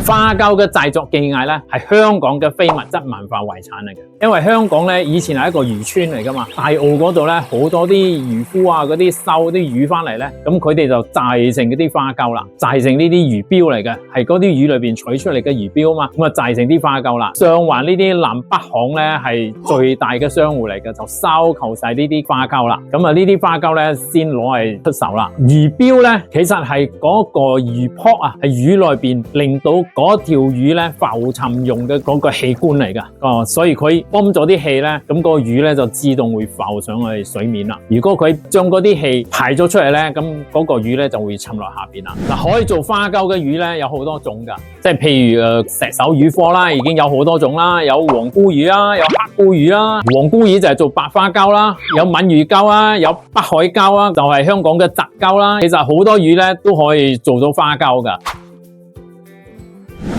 花膠嘅製作技藝咧，係香港嘅非物質文化遺產嚟嘅。因為香港咧以前係一個漁村嚟噶嘛，大澳嗰度咧好多啲漁夫啊，嗰啲收啲魚翻嚟咧，咁佢哋就製成嗰啲花膠啦，製成呢啲魚標嚟嘅，係嗰啲魚裏邊取出嚟嘅魚標啊嘛，咁啊製成啲花膠啦。上環呢啲南北行咧係最大嘅商戶嚟嘅，就收購晒呢啲花膠啦。咁啊呢啲花膠咧先攞嚟出售啦。魚標咧其實係嗰個魚泡啊，係魚內邊令到嗰條魚咧浮沉用嘅嗰個器官嚟噶。所以佢泵咗啲氣咧，咁個魚咧就自動會浮上去水面啦。如果佢將嗰啲氣排咗出嚟咧，咁嗰個魚咧就會沉落下邊啦。嗱，可以做花膠嘅魚咧有好多種噶，即係譬如石手魚科啦，已經有好多種啦，有黃菇魚啦，有黑菇魚啦。黃菇魚就係做白花膠啦，有閩魚膠啦，有北海膠啦，就係香港嘅雜膠啦。其實好多魚咧都可以做到花膠噶。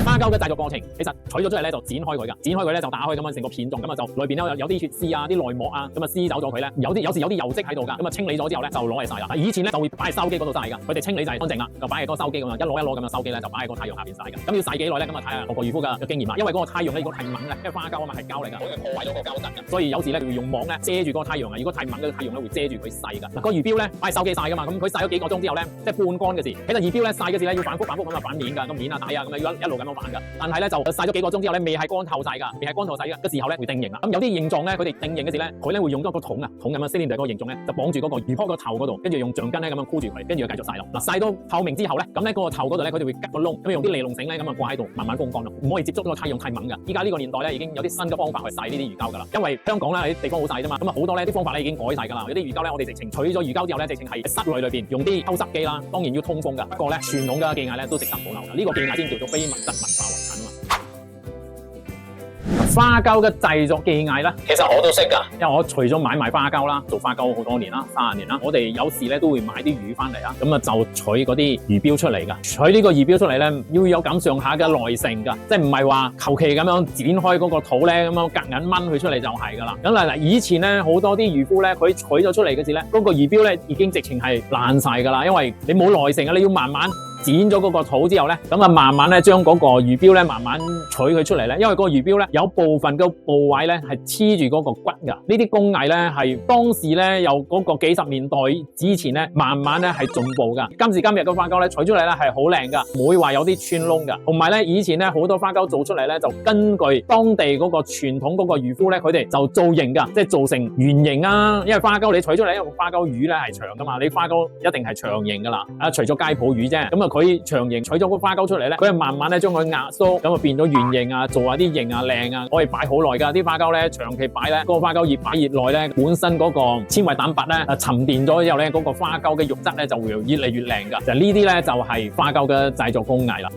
花膠嘅製作過程，其實取咗出嚟咧就剪開佢噶，剪開佢咧就打開咁樣成個片狀，咁啊就裏邊咧有啲血絲啊、啲內膜啊，咁啊撕走咗佢咧，有時有啲油漬喺度噶，咁啊清理咗之後咧就攞嚟曬啦。以前咧就會擺喺筲箕嗰度曬噶，佢哋清理就係乾淨啦，就擺喺個筲箕咁啊，一攞咁嘅筲箕咧就擺喺個太陽下邊曬噶。咁要曬幾耐咧？咁啊睇下個漁夫嘅經驗啦。因為嗰個太陽咧如果太猛咧，因為花膠啊嘛係膠嚟噶，會破壞咗個膠質噶，所以有時咧會用網咧遮住個太陽啊。如果太猛嘅太陽咧會遮住佢曬噶。嗱，個魚標咧擺喺筲箕曬噶嘛，咁佢曬咗幾個鐘之後咧，即係半乾嘅時，其實魚標咧曬嘅時咧要反覆咁啊反面噶，咁面啊底啊咁啊要一路咁樣反噶。但係咧就曬咗幾個鐘之後咧，未係乾透晒噶，未係乾透晒嘅時候咧會定型啦。咁有啲形狀咧，佢哋定型嘅時咧，佢咧會用咗個桶咁樣 cylinder 嗰個形狀咧，就綁住嗰個魚泡個頭嗰度，跟住用橡筋咧咁樣箍住佢，跟住就繼續曬咯。嗱，曬到透明之後咧，咁咧嗰個頭嗰度咧，佢哋會吉個窿，咁用啲尼龍繩咧咁啊掛喺度，慢慢風乾咯。唔可以接觸到個太陽太猛噶。依家呢個年代咧已經有啲新嘅方法去曬呢啲魚膠噶啦。因為香港咧啲地方好細啫嘛，咁啊好多咧啲方法咧已經改晒噶啦。有啲魚膠咧我哋直情取咗魚膠之後咧，直情係室內裏邊用啲抽濕機啦，當然要通風噶。不過咧傳統嘅技藝咧都值得保留噶。呢個技藝先叫做非物質文化遺產啊嘛。花膠嘅製作技藝咧，其實我都識噶，因為我除咗買賣花膠啦，做花膠好多年啦，30年啦，我哋有時咧都會買啲魚翻嚟啊，咁啊就取嗰啲魚標出嚟噶，取呢個魚標出嚟咧要有咁上下嘅耐性噶，即係唔係話求其咁樣剪開嗰個肚咧，咁樣夾硬掹佢出嚟就係噶啦。咁嗱，以前咧好多啲漁夫咧，佢取咗出嚟嘅時咧，嗰個魚標咧已經直情係爛晒噶啦，因為你冇耐性啊，你要慢慢剪咗嗰個肚之後咧，咁啊慢慢咧將嗰個魚標咧慢慢取佢出嚟咧，因為嗰個魚標咧有部分嘅部位咧係黐住嗰個骨噶，呢啲工藝咧係當時咧由嗰個幾十年代之前咧慢慢咧係進步噶。今時今日嘅花膠咧取出嚟咧係好靚噶，唔會話有啲穿窿噶。同埋咧以前咧好多花膠做出嚟咧就根據當地嗰個傳統嗰個漁夫咧，佢哋就造型噶，即係做成圓形啊。因為花膠你取出嚟，因為花膠魚咧係長噶嘛，你花膠一定係長形噶啦。除咗街鋪魚啫，咁啊佢長形取咗個花膠出嚟咧，佢係慢慢咧將佢壓縮，咁啊變咗圓形啊，做下啲形啊靚啊，可以擺好耐噶。啲花膠咧長期擺咧，嗰個花膠越擺越耐咧，本身嗰個纖維蛋白咧沉澱咗之後咧，嗰個花膠嘅肉質咧就會越嚟越靚噶。就呢啲咧就係花膠嘅製作工藝啦。